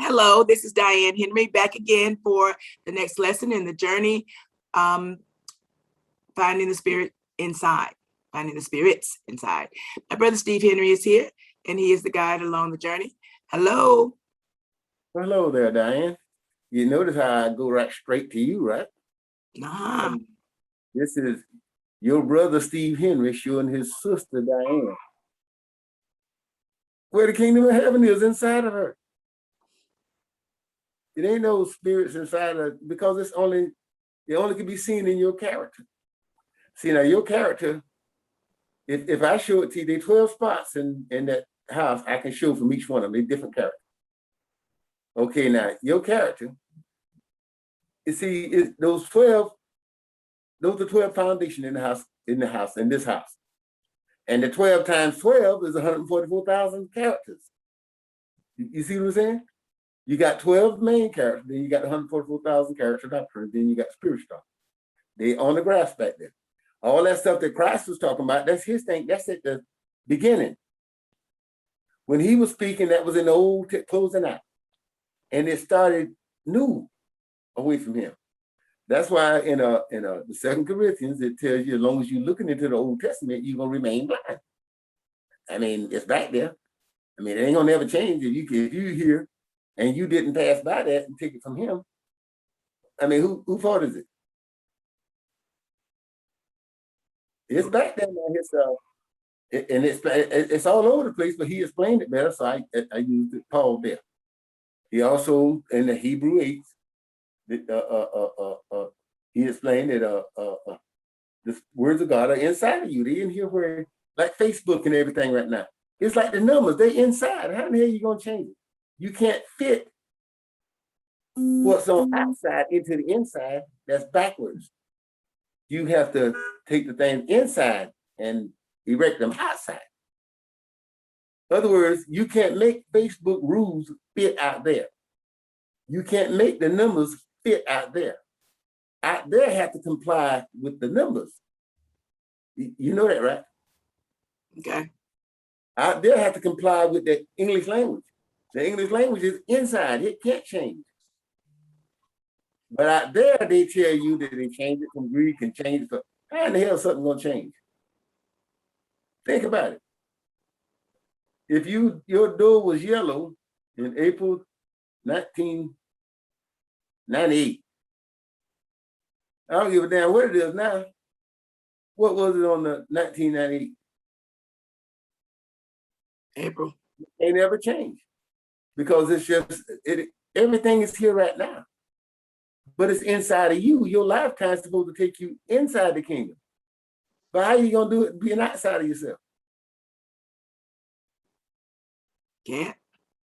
Hello, this is Diann Henry back again for the next lesson in the journey, finding the spirit inside, finding the spirits inside. My brother Steve Henry is here, and he is the guide along the journey. Hello. Hello there, Diann. You notice how I go right straight to you, right? Nah. This is your brother Steve Henry showing his sister Diann where the kingdom of heaven is inside of her. It ain't no spirits inside of, because it only can be seen in your character. See, now your character, if I show it to you, there are 12 spots in that house I can show from each one of them, they're different characters. Okay, now your character, you see, those are 12 foundations in this house. And the 12 times 12 is 144,000 characters. You see what I'm saying? You got 12 main characters, then you got 144,000 character doctrine, then you got spiritual doctrine. They on the graphs back there. All that stuff that Christ was talking about, that's his thing. That's at the beginning. When he was speaking, that was in the old closing out. And it started new away from him. That's why in the 2 Corinthians, it tells you as long as you're looking into the Old Testament, you're going to remain blind. I mean, it's back there. I mean, it ain't going to never change. If you here and you didn't pass by that and take it from him, I mean, who fault is it? It's back there now. And it's all over the place, but he explained it better, so I used Paul there. He also, in the Hebrew 8, he explained that the words of God are inside of you. They in here where, like Facebook and everything right now. It's like the numbers, they inside. How the hell are you going to change it? You can't fit what's on outside into the inside. That's backwards. You have to take the things inside and erect them outside. In other words, you can't make Facebook rules fit out there. You can't make the numbers fit out there. Out there have to comply with the numbers. You know that, right? Okay. Out there have to comply with the English language. The English language is inside, it can't change. But out there, they tell you that they change it from Greek and change it from, how in the hell is something gonna change? Think about it. If your door was yellow in April 1998, I don't give a damn what it is now. What was it on the 1998? April. They never change because it's just, everything is here right now. But it's inside of you. Your lifetime is supposed to take you inside the kingdom. But how are you going to do it being outside of yourself? Can't.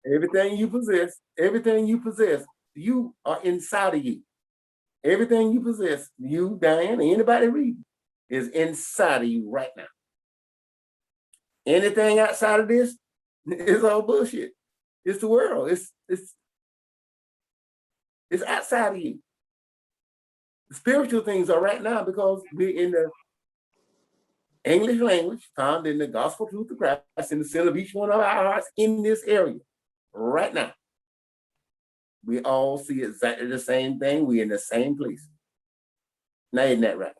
Everything you possess, you are inside of you. Everything you possess, you, Diann, anybody reading, is inside of you right now. Anything outside of this is all bullshit. It's the world. It's outside of you. The spiritual things are right now because we're in the English language found in the gospel truth of Christ in the center of each one of our hearts in this area right now. We all see exactly the same thing. We're in the same place. Now, isn't that right?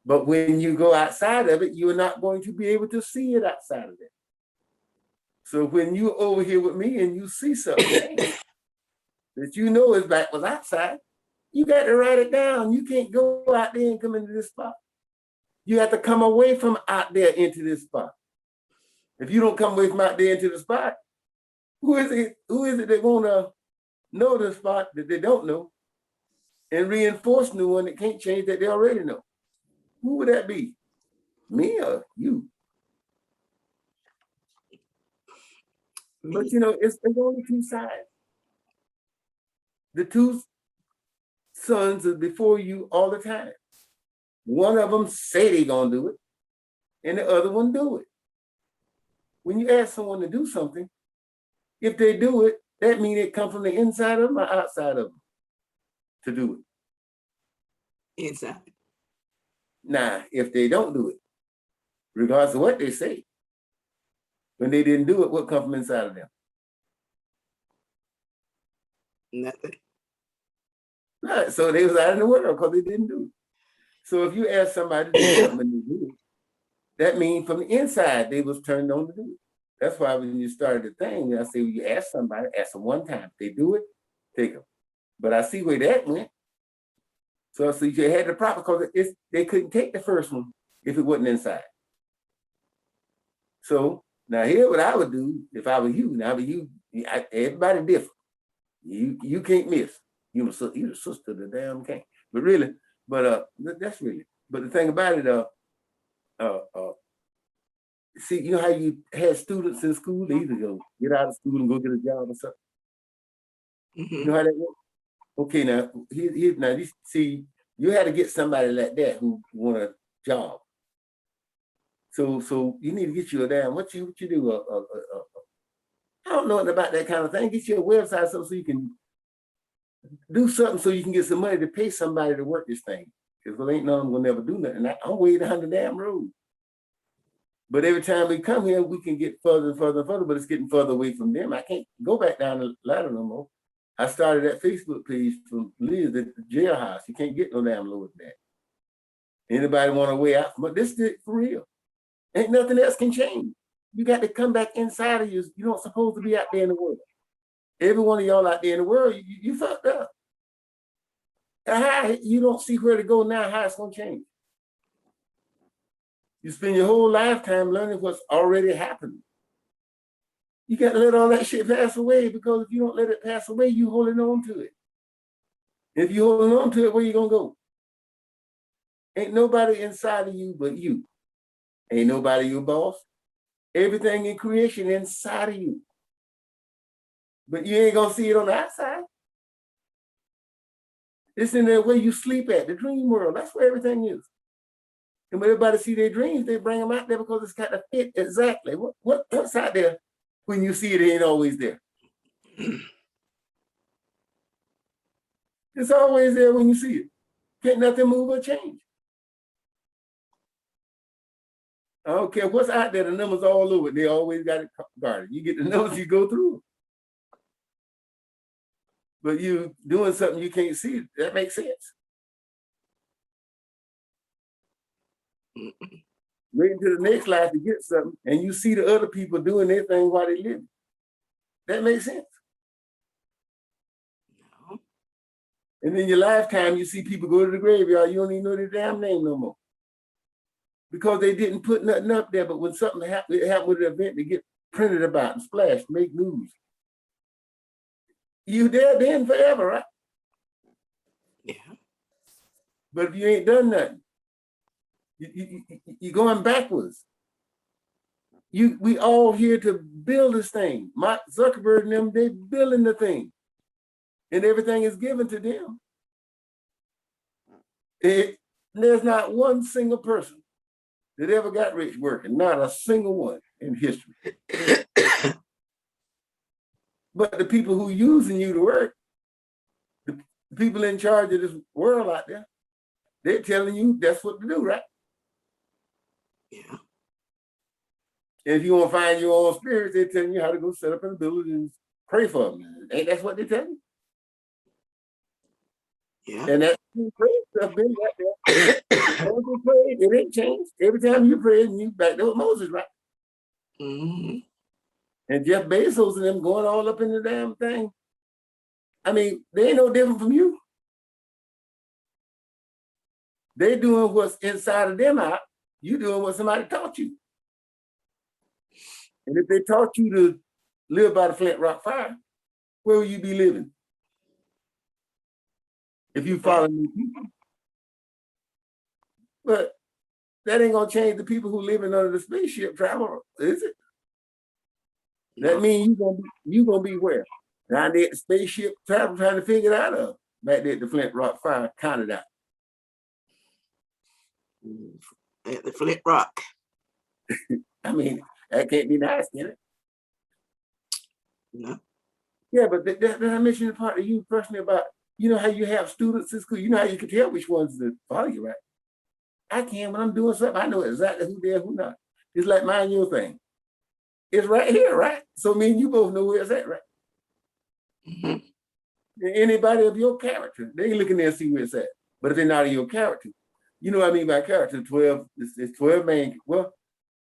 But when you go outside of it, you're not going to be able to see it outside of it. So when you're over here with me and you see something that you know is back was outside, you got to write it down. You can't go out there and come into this spot. You have to come away from out there into this spot. If you don't come away from out there into the spot, who is it that want to know the spot that they don't know and reinforce new one that can't change that they already know? Who would that be? Me or you? Me. But you know, it's only two sides. The two sons are before you all the time. One of them say they're gonna do it, and the other one do it. When you ask someone to do something, if they do it, that means it comes from the inside of them or outside of them to do it. Inside. Now, if they don't do it, regardless of what they say, when they didn't do it, what comes from inside of them? Nothing. Right. So they was out in the world because they didn't do it. So if you ask somebody to do something and they do it, that means from the inside they was turned on to do it. That's why when you started the thing, I say, when you ask somebody, ask them one time. If they do it, take them. But I see where that went. So you had the problem because they couldn't take the first one if it wasn't inside. So now here what I would do if I were you. Now you, everybody different. You can't miss. You the sister of the damn king. But really, that's really. But the thing about it, see, you know how you had students in school, they either go get out of school and go get a job or something. You know how that works? Okay, now see, you had to get somebody like that who want a job. So you need to get you a damn what you do I don't know nothing about that kind of thing. Get you a website so you can do something so you can get some money to pay somebody to work this thing. Because ain't none of them gonna never do nothing. I'm way down the damn road. But every time we come here, we can get further and further and further, but it's getting further away from them. I can't go back down the ladder no more. I started that Facebook page from Liz at the jailhouse. You can't get no damn lower than that. Anybody want a way out? But this is for real. Ain't nothing else can change. You got to come back inside of you. You don't supposed to be out there in the world. Every one of y'all out there in the world, you fucked up. How you don't see where to go now, how it's gonna change. You spend your whole lifetime learning what's already happened. You got to let all that shit pass away, because if you don't let it pass away, you holding on to it. If you holding on to it, where you gonna go? Ain't nobody inside of you but you. Ain't nobody your boss. Everything in creation inside of you. But you ain't gonna see it on the outside. It's in there where you sleep at, the dream world. That's where everything is. And when everybody see their dreams, they bring them out there because it's got to fit exactly. What's out there when you see it ain't always there? It's always there when you see it. Can't nothing move or change. I don't care what's out there, the numbers all over it. They always got it guarded. You get the numbers, you go through. But you doing something you can't see, that makes sense. Waiting to the next life to get something, and you see the other people doing their thing while they live. That makes sense. No. And in your lifetime, you see people go to the graveyard, you don't even know their damn name no more. Because they didn't put nothing up there, but when something happened, it happened with an event, they get printed about and splashed, make news. You there then forever, right? Yeah. But if you ain't done nothing, you're going backwards. We all here to build this thing. Mark Zuckerberg and them, they building the thing. And everything is given to them. There's not one single person that ever got rich working, not a single one in history. But the people who using you to work, the people in charge of this world out there, they're telling you that's what to do, right? Yeah. And if you want to find your own spirits, they're telling you how to go set up in the building and pray for them. Ain't that's what they tell you? Yeah. And that prayer stuff been right there. Moses prayed, it ain't changed. Every time you pray, and you back there with Moses, right? Mm-hmm. And Jeff Bezos and them going all up in the damn thing. I mean, they ain't no different from you. They doing what's inside of them out. You doing what somebody taught you. And if they taught you to live by the Flint Rock Fire, where will you be living? If you follow new people. But that ain't gonna change the people who living under the spaceship travel, is it? No. That means you gonna be where? Down there at the spaceship travel trying to figure it out of. Back there at the Flint Rock Fire, counted out. At the Flint Rock. I mean, that can't be nice, can it? No. Yeah, but that I mentioned the part of you personally about, you know how you have students in school, you know how you can tell which ones to follow you, right? I can when I'm doing something, I know exactly who there, who not. It's like mind your thing. It's right here, right? So me and you both know where it's at, right? Mm-hmm. Anybody of your character, they looking there and see where it's at. But if they're not of your character, you know what I mean by character, 12, it's 12 main, well,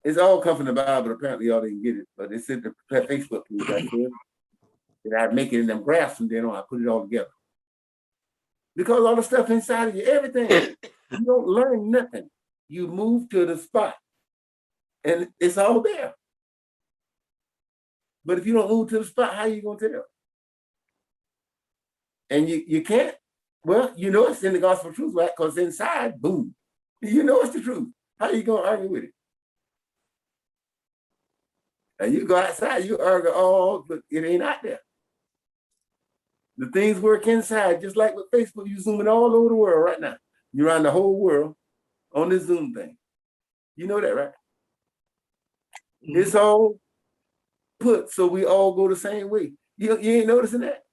it's all come from the Bible, apparently y'all didn't get it, but it's in the Facebook page, I said, that I make it in them graphs and then I put it all together. Because all the stuff inside of you, everything, you don't learn nothing. You move to the spot and it's all there. But if you don't move to the spot, how are you gonna tell? And you can't, well, you know it's in the gospel truth, right? Because inside, boom, you know it's the truth. How are you gonna argue with it? And you go outside, you argue, oh, but it ain't out there. The things work inside, just like with Facebook, you zooming all over the world right now. You're around the whole world on this Zoom thing. You know that, right? It's all put so we all go the same way. You ain't noticing that?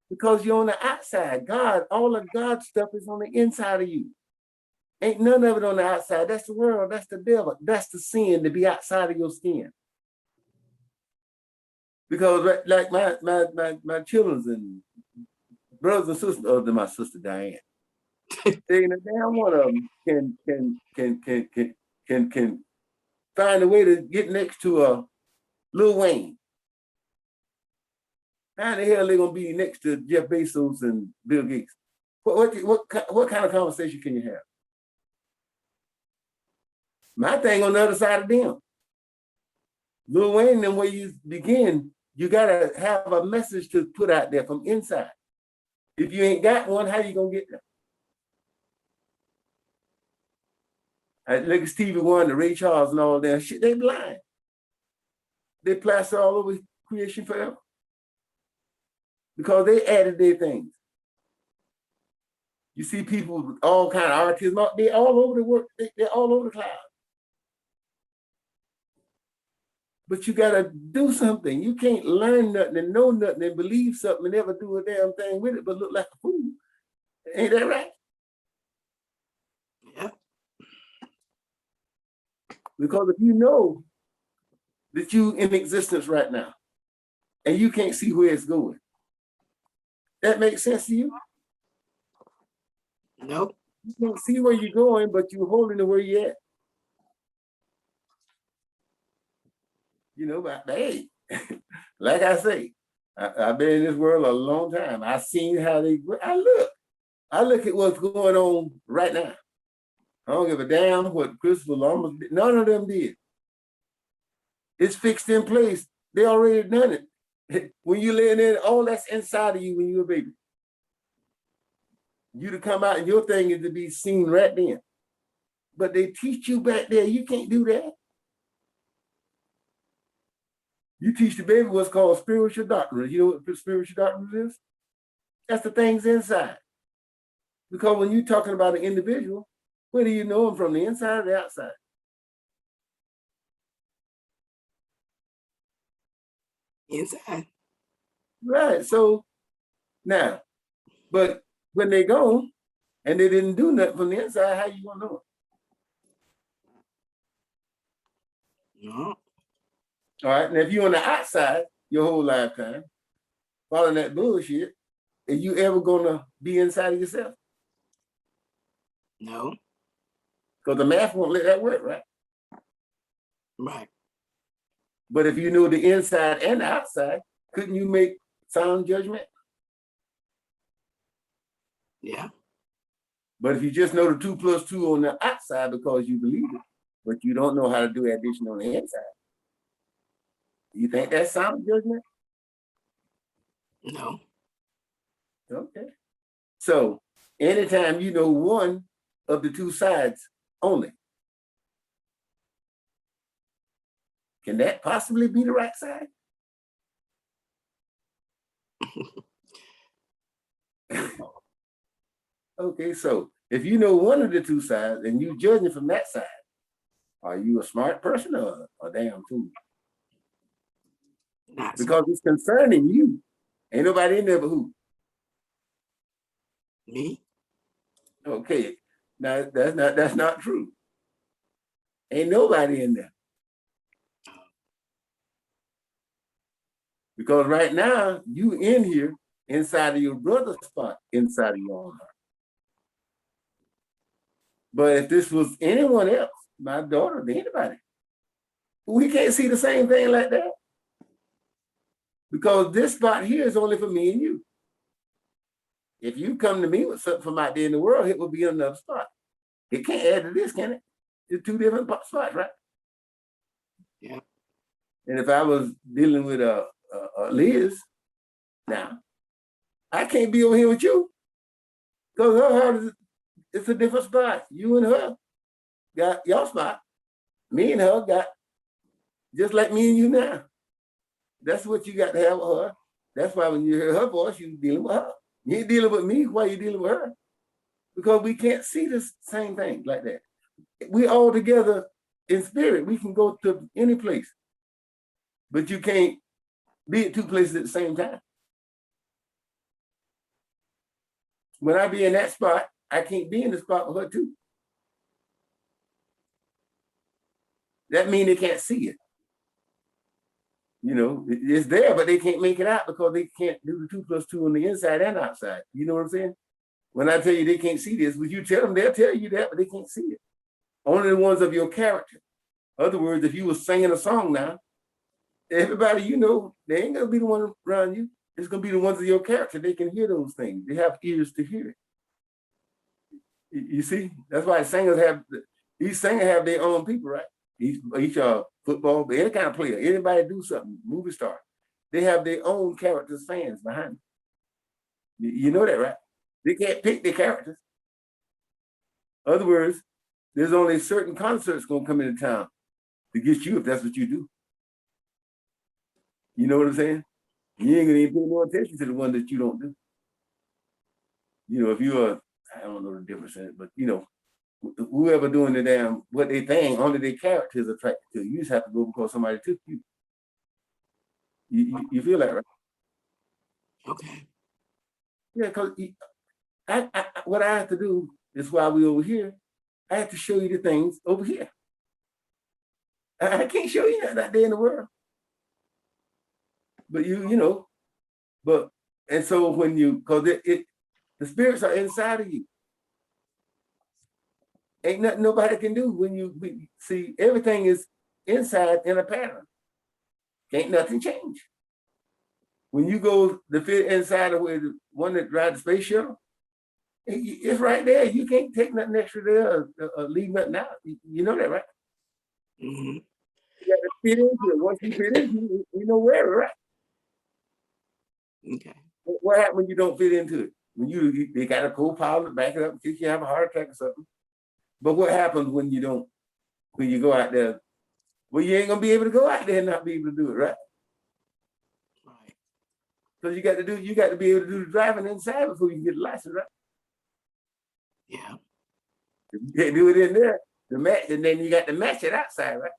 Because you're on the outside. God, all of God's stuff is on the inside of you. Ain't none of it on the outside. That's the world. That's the devil. That's the sin to be outside of your skin. Because like my children's and brothers and sisters, other than my sister Diann, they in a damn one of them can find a way to get next to Lil Wayne. How the hell are they gonna be next to Jeff Bezos and Bill Gates? What kind of conversation can you have? My thing on the other side of them. Lil Wayne, and where you begin, you gotta have a message to put out there from inside. If you ain't got one, how you gonna get there? Look at Stevie Wonder, Ray Charles, and all that shit. They blind. They plaster all over creation forever because they added their things. You see people with all kind of artists, they all over the world. They're all over the cloud. But you gotta do something. You can't learn nothing and know nothing and believe something and never do a damn thing with it, but look like a fool. Ain't that right? Yeah. Because if you know that you in existence right now and you can't see where it's going, that makes sense to you? Nope. You can't see where you're going, but you're holding to where you're at. You know, but hey, like I say, I've been in this world a long time. I've seen how they, I look at what's going on right now. I don't give a damn what Christopher Columbus did. None of them did. It's fixed in place. They already done it. When you live in, all that's inside of you when you're a baby. You to come out and your thing is to be seen right then. But they teach you back there, you can't do that. You teach the baby what's called spiritual doctrine. You know what spiritual doctrine is? That's the things inside. Because when you're talking about an individual, where do you know them from, the inside or the outside? Inside. Right. So now, but when they go and they didn't do nothing from the inside, how you gonna know it? No. All right. And if you're on the outside your whole lifetime, following that bullshit, are you ever gonna be inside of yourself? No. Because the math won't let that work, right? Right. But if you know the inside and the outside, couldn't you make sound judgment? Yeah. But if you just know the 2 + 2 on the outside because you believe it, but you don't know how to do addition on the inside, you think that's sound judgment? No. Okay. So anytime you know one of the 2 sides only, can that possibly be the right side? Okay, so if you know one of the 2 sides and you judging from that side, are you a smart person or a damn fool? Not Because it's concerning you. Ain't nobody in there but who? me. Okay, now that's not true. Ain't nobody in there. Because right now, you in here, inside of your brother's spot, inside of your own heart. But if this was anyone else, my daughter, anybody, we can't see the same thing like that. Because this spot here is only for me and you. If you come to me with something from out there in the world, it will be another spot. It can't add to this, can it? It's two different spots, right? Yeah. And if I was dealing with Liz, now, I can't be over here with you. Because her heart is, it's a different spot. You and her got your spot. Me and her got just like me and you now. That's what you got to have with her. That's why when you hear her voice, you're dealing with her. You ain't dealing with me. Why you dealing with her? Because we can't see the same thing like that. We all together in spirit. We can go to any place. But you can't be at two places at the same time. When I be in that spot, I can't be in the spot with her too. That means they can't see it. You know, it's there, but they can't make it out because they can't do the 2 + 2 on the inside and outside. You know what I'm saying? When I tell you they can't see this, would you tell them, they'll tell you that, but they can't see it. Only the ones of your character. In other words, if you were singing a song now, everybody you know, they ain't gonna be the one around you. It's gonna be the ones of your character. They can hear those things. They have ears to hear it. You see? That's why singers have, these singers have their own people, right? Each football, but any kind of player, anybody do something, movie star, they have their own characters, fans behind them. You know that, right? They can't pick their characters. In other words, there's only certain concerts gonna come into town to get you if that's what you do. You know what I'm saying? You ain't gonna even pay no attention to the one that you don't do. You know, if you're, I don't know the difference in it, but you know, whoever doing the damn what they think, only their character is attracted to. You just have to go because somebody took you. You feel that, right? Okay. Yeah, because what I have to do is while we over here, I have to show you the things over here. I can't show you that day in the world. But you know, and so when you, because the spirits are inside of you. Ain't nothing nobody can do when you see everything is inside in a pattern. Ain't nothing change. When you go to fit inside of where the one that drives the space shuttle, it's right there. You can't take nothing extra there or leave nothing out. You know that, right? Mm-hmm. You got to fit into it. Once you fit into it, you know where, right? Okay. What happens when you don't fit into it? When they got a co-pilot back it up in case you have a heart attack or something. But what happens when you don't, when you go out there? Well, you ain't gonna be able to go out there and not be able to do it, right? Right. Because you got to be able to do the driving inside before you can get the license, right? Yeah. If you can't do it in there, and then you got to match it outside, right?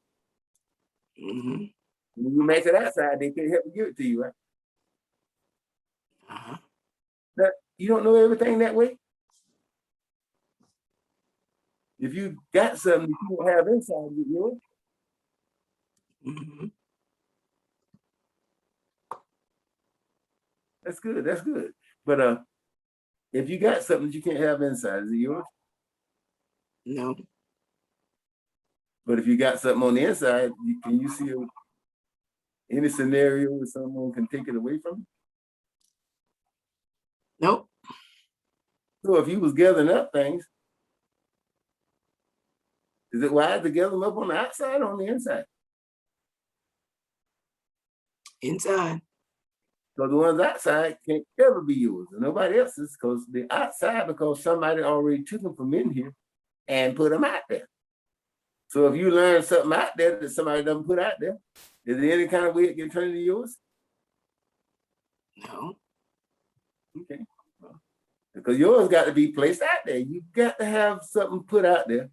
Mm-hmm. When you match it outside, they can't help give it to you, right? Uh-huh. But you don't know everything that way. If you got something that you don't have inside, you know it. Mm-hmm. That's good. That's good. But if you got something that you can't have inside, is it yours? No. But if you got something on the inside, can you see any scenario where someone can take it away from you? Nope. So if you was gathering up things, is it wise to gather them up on the outside or on the inside? Inside. So the ones outside can't ever be yours and nobody else's, because the outside, because somebody already took them from in here and put them out there. So if you learn something out there that somebody doesn't put out there, is there any kind of way it can turn into yours? No. Okay. Because yours got to be placed out there. You got to have something put out there.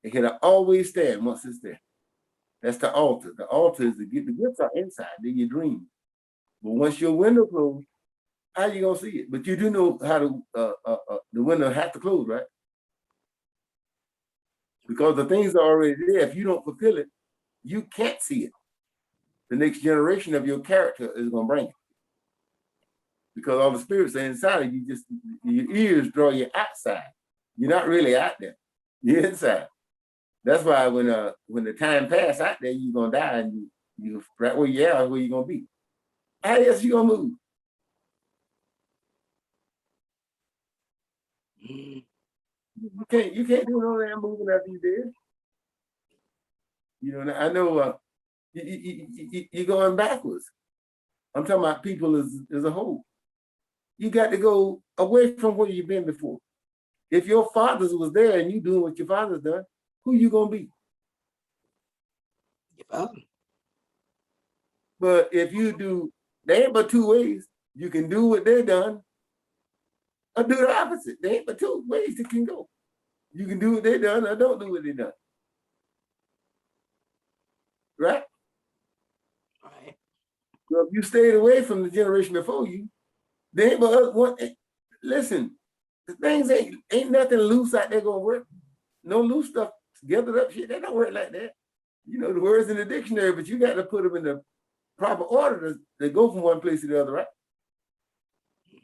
It can always stand once it's there. That's the altar. The altar is the gifts are inside, they're your dreams. But once your window closed, how you gonna see it? But you do know how to the window has to close, right? Because the things are already there. If you don't fulfill it, you can't see it. The next generation of your character is gonna bring it. because all the spirits are inside of you. Just your ears draw you outside. You're not really out there. You're inside. That's why when the time pass out there, you're gonna die, and you right where you are, where you're gonna be. How else you gonna move? You can't do no damn moving after you dead. You know, I know you're going backwards. I'm talking about people as a whole. You got to go away from where you've been before. If your fathers was there and you doing what your father's done, who you gonna be? But if you do, there ain't but two ways. You can do what they done, or do the opposite. There ain't but two ways it can go. You can do what they done, or don't do what they done. Right? Right. So if you stayed away from the generation before you, there ain't but one. Listen, the things ain't nothing loose out there gonna work. No loose stuff gathered up shit. They don't work like that. You know the words in the dictionary, but you got to put them in the proper order to go from one place to the other, right?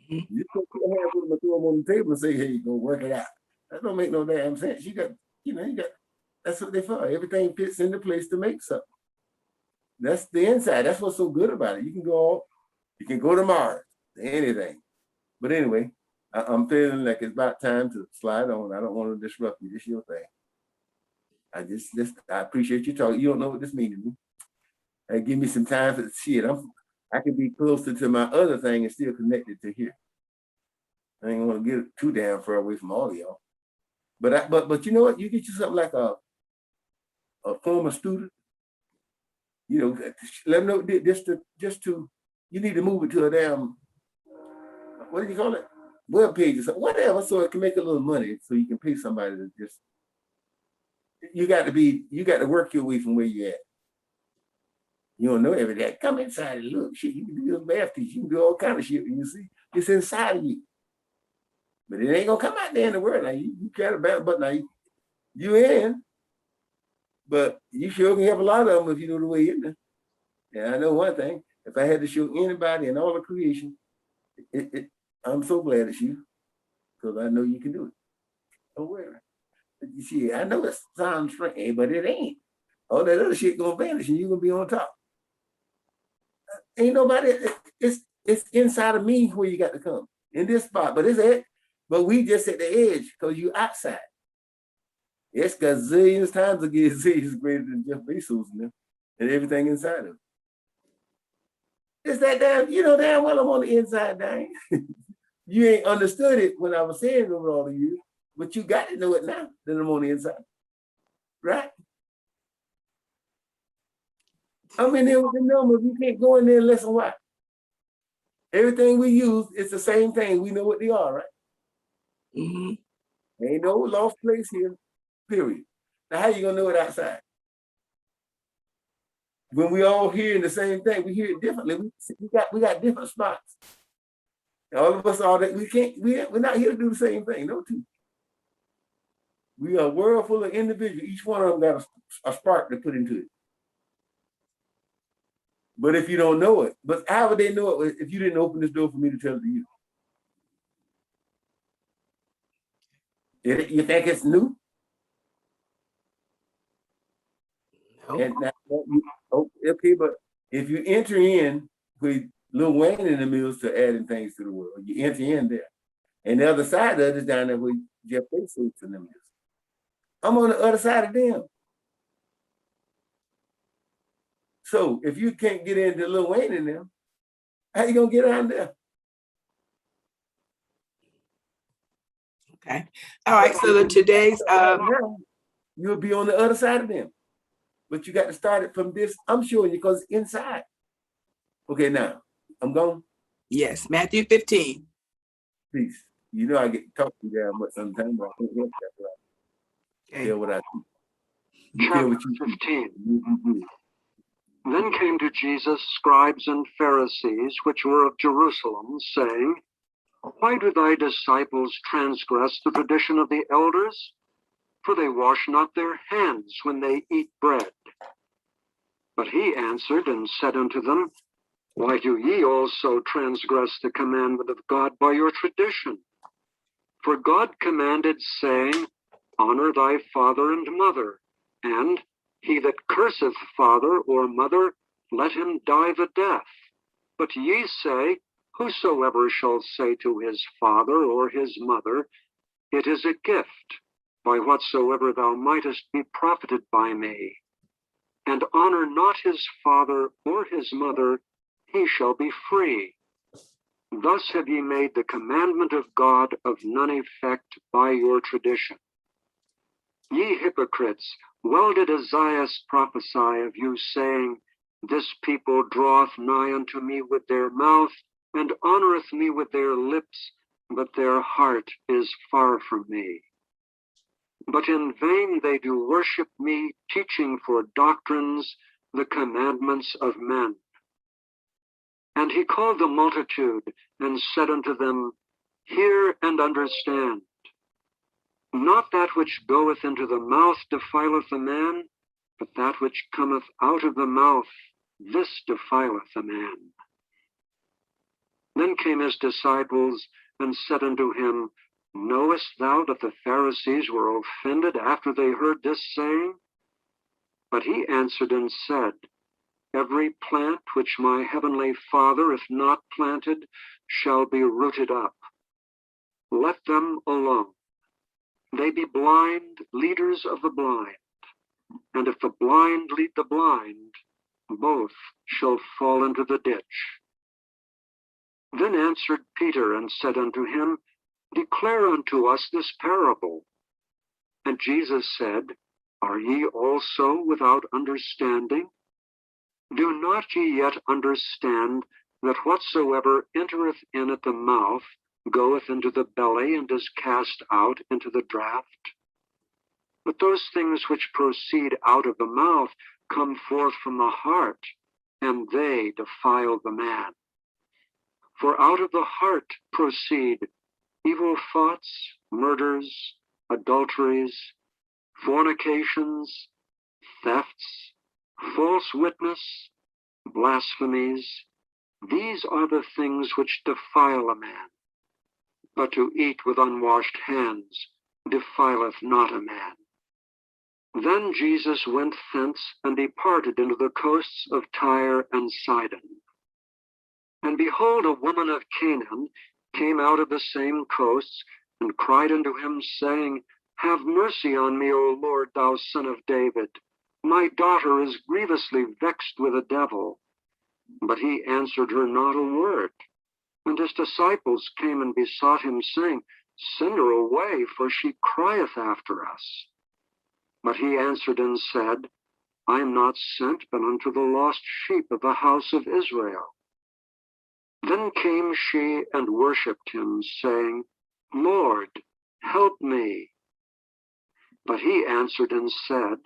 You can't put a hand with them and throw them on the table and say, "Hey, go work it out." That don't make no damn sense. You got. That's what they for. Everything fits into place to make something. That's the inside. That's what's so good about it. You can go to Mars, anything. But anyway, I'm feeling like it's about time to slide on. I don't want to disrupt you. This is your thing. I appreciate you talking. You don't know what this means to me. Give me some time for the shit. I could be closer to my other thing and still connected to here. I ain't want to get too damn far away from all of y'all. But you know what? You get you something like a former student. You know, let them know just to you need to move it to a damn, what do you call it? Web page or something, whatever, so it can make a little money, so you can pay somebody to just. You got to work your way from where you at. You don't know everything. Come inside and look. Shit, you can do your math teach. You can do all kind of shit when you see it's inside of you. But it ain't gonna come out there in the world. Now you got a bad, but now you in. But you sure can have a lot of them if you know the way in there. And I know one thing: if I had to show anybody in all of creation, I'm so glad it's you, because I know you can do it. Don't worry. You see, I know it sounds strange, but it ain't. All that other shit gonna vanish, and you gonna be on top. Ain't nobody. It's inside of me where you got to come in this spot, but it's it. But we just at the edge because you outside. It's gazillions times a gazillion greater than Jeff Bezos and everything inside of it. It's that damn, you know damn well I'm on the inside, dang. You ain't understood it when I was saying it over all the years, but you got to know it now that I'm on the inside. Right? I mean, there was the number, you can't go in there and listen why. Everything we use, it's the same thing. We know what they are, right? Ain't no lost place here, period. Now, how you gonna know it outside? When we all hearing the same thing, we hear it differently. We got different spots. All of us are that we're not here to do the same thing, no two. We are a world full of individuals. Each one of them got a spark to put into it. But if you don't know it, but how would they know it if you didn't open this door for me to tell it to you? You think it's new? No. And now, okay, but if you enter in with Lil Wayne in the mills to adding things to the world, you enter in there. And the other side of it is down there with Jeff Bezos in the mills. I'm on the other side of them. So if you can't get into Lil Wayne in them, how you gonna get around there? Okay. All right. So today's you'll be on the other side of them. But you got to start it from this. I'm showing you because it's inside. Okay, now I'm going. Yes, Matthew 15. Peace. You know I get to talk to you damn much sometimes, but I can't help that. Okay. Tell what I see. Chapter 15. Then came to Jesus scribes and Pharisees, which were of Jerusalem, saying, Why do thy disciples transgress the tradition of the elders? For they wash not their hands when they eat bread. But he answered and said unto them, Why do ye also transgress the commandment of God by your tradition? For God commanded, saying, Honor thy father and mother, and he that curseth father or mother, let him die the death. But ye say, Whosoever shall say to his father or his mother, It is a gift, by whatsoever thou mightest be profited by me, and honor not his father or his mother, he shall be free. Thus have ye made the commandment of God of none effect by your tradition. Ye hypocrites, well did Isaiah prophesy of you, saying, This people draweth nigh unto me with their mouth, and honoreth me with their lips, but their heart is far from me. But in vain they do worship me, teaching for doctrines the commandments of men. And he called the multitude, and said unto them, Hear and understand. Not that which goeth into the mouth defileth a man, but that which cometh out of the mouth, this defileth a man. Then came his disciples, and said unto him, Knowest thou that the Pharisees were offended after they heard this saying? But he answered and said, Every plant which my heavenly Father, if not planted, shall be rooted up. Let them alone. They be blind, leaders of the blind. And if the blind lead the blind, both shall fall into the ditch. Then answered Peter and said unto him, Declare unto us this parable. And Jesus said, Are ye also without understanding? Do not ye yet understand that whatsoever entereth in at the mouth goeth into the belly and is cast out into the draught? But those things which proceed out of the mouth come forth from the heart, and they defile the man. For out of the heart proceed evil thoughts, murders, adulteries, fornications, thefts, false witness, blasphemies. These are the things which defile a man. But to eat with unwashed hands defileth not a man. Then Jesus went thence and departed into the coasts of Tyre and Sidon. And behold, a woman of Canaan came out of the same coasts, and cried unto him, saying, Have mercy on me, O Lord, thou Son of David. My daughter is grievously vexed with a devil. But he answered her not a word. And his disciples came and besought him, saying, Send her away, for she crieth after us. But he answered and said, I am not sent but unto the lost sheep of the house of Israel. Then came she and worshipped him, saying, Lord, help me. But he answered and said,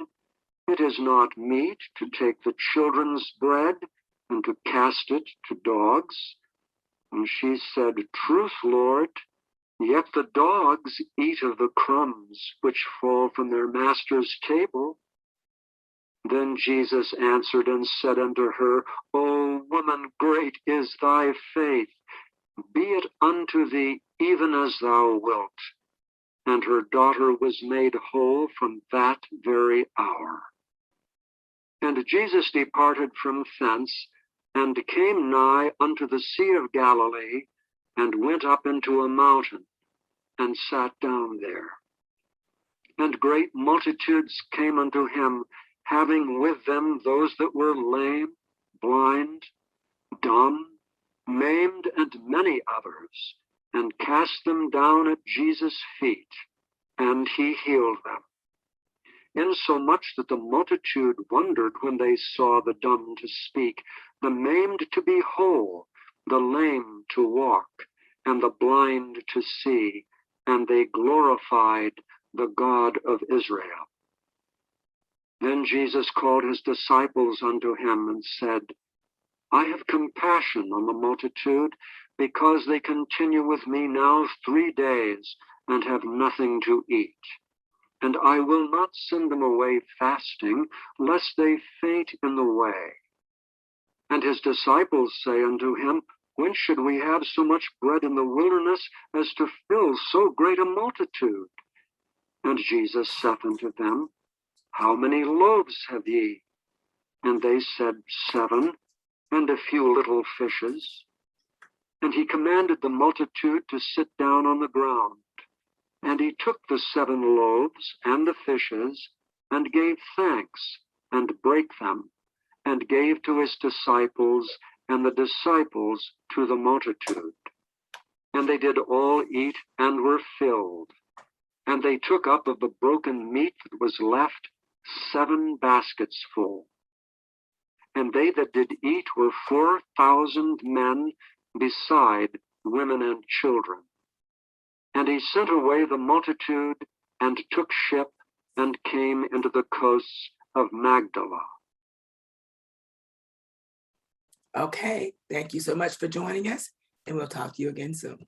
It is not meet to take the children's bread and to cast it to dogs. And she said, Truth, Lord, yet the dogs eat of the crumbs which fall from their master's table. Then Jesus answered and said unto her, O woman, great is thy faith. Be it unto thee even as thou wilt. And her daughter was made whole from that very hour. And Jesus departed from thence, and came nigh unto the Sea of Galilee, and went up into a mountain, and sat down there. And great multitudes came unto him, having with them those that were lame, blind, dumb, maimed, and many others, and cast them down at Jesus' feet, and he healed them. Insomuch that the multitude wondered when they saw the dumb to speak, the maimed to be whole, the lame to walk, and the blind to see, and they glorified the God of Israel. Then Jesus called his disciples unto him and said, I have compassion on the multitude, because they continue with me now 3 days, and have nothing to eat. And I will not send them away fasting, lest they faint in the way. And And his disciples say unto him, Whence should we have so much bread in the wilderness as to fill so great a multitude? And Jesus saith unto them, How many loaves have ye? And they said, 7, and a few little fishes. And he commanded the multitude to sit down on the ground. And he took the 7 loaves and the fishes, and gave thanks, and brake them, and gave to his disciples, and the disciples to the multitude. And they did all eat, and were filled. And they took up of the broken meat that was left 7 baskets full. And they that did eat were 4,000 men, beside women and children. And he sent away the multitude, and took ship, and came into the coasts of Magdala. Okay, thank you so much for joining us, and we'll talk to you again soon.